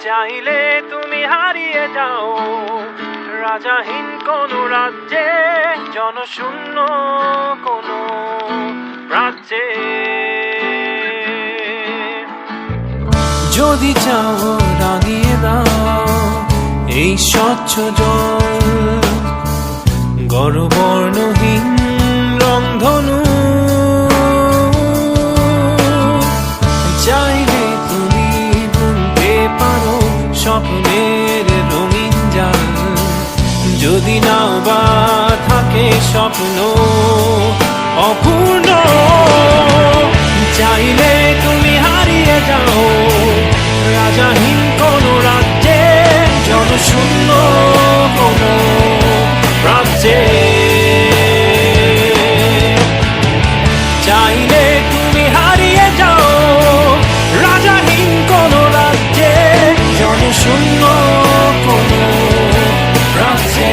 চাইলে তুমি হারিয়ে যাও রাজাহীন কোনো রাজ্যে, জনশূন্য কোনো রাজ্যে। যদি চাও রাঙিয়ে দাও এই স্বচ্ছ জল, গর্বর্ণহীন রংধনু। চাইলে তুমি বুনতে পারো স্বপ্নের রঙিন জাল, যদি নাও বা থাকে স্বপ্ন অপূর্ণ। চাইলে তুমি হারিয়ে যাও রাজাহীন কোনো রাজ্যে, জনশূন্য কোনো রাজ্যে। চাইলে তুমি হারিয়ে যাও রাজাহীন কোনো রাজ্যে, জনশূন্য কোনো রাজ্যে।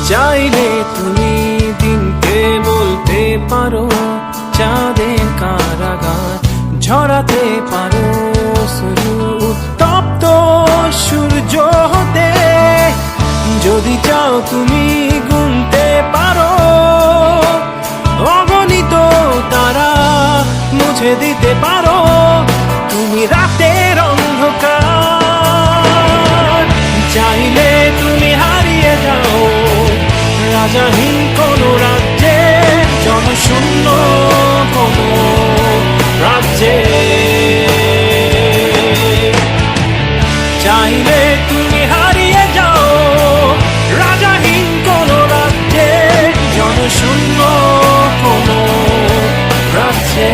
চাইলে তুমি দিনকে বলতে পারো চাঁদের কারাগার, ঝরাতে পারো শুধু উত্তপ্ত সূর্য হতে। যদি চাও তুমি গুনতে পারো অগণিত তারা, মুছে দিতে পারো তুমি রাতের অন্ধকার। চাইলে তুমি হারিয়ে যাও রাজাহীন কোনো রাজ্যে, জনশূন্য কোনো রাজ্যে। চাইলে তুমি হারিয়ে যাও রাজাহীন কোনো রাজ্যে, জনশূন্য কোনো রাজ্যে।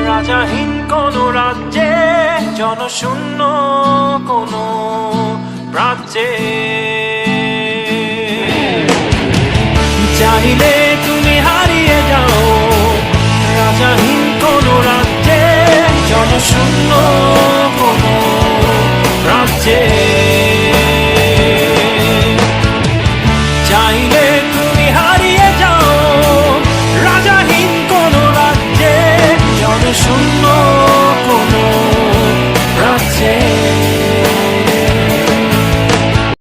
রাজাহীন কোনো রাজ্যে, জনশূন্য কোনো রাজ্যে। চাইলে তুমি হারিয়ে যাও রাজাহীন কোনো রাজ্যে, জনশূন্য কোনো রাজ্যে। চাইলে তুমি হারিয়ে যাও রাজাহীন কোনো রাজ্যে, জনশূন্য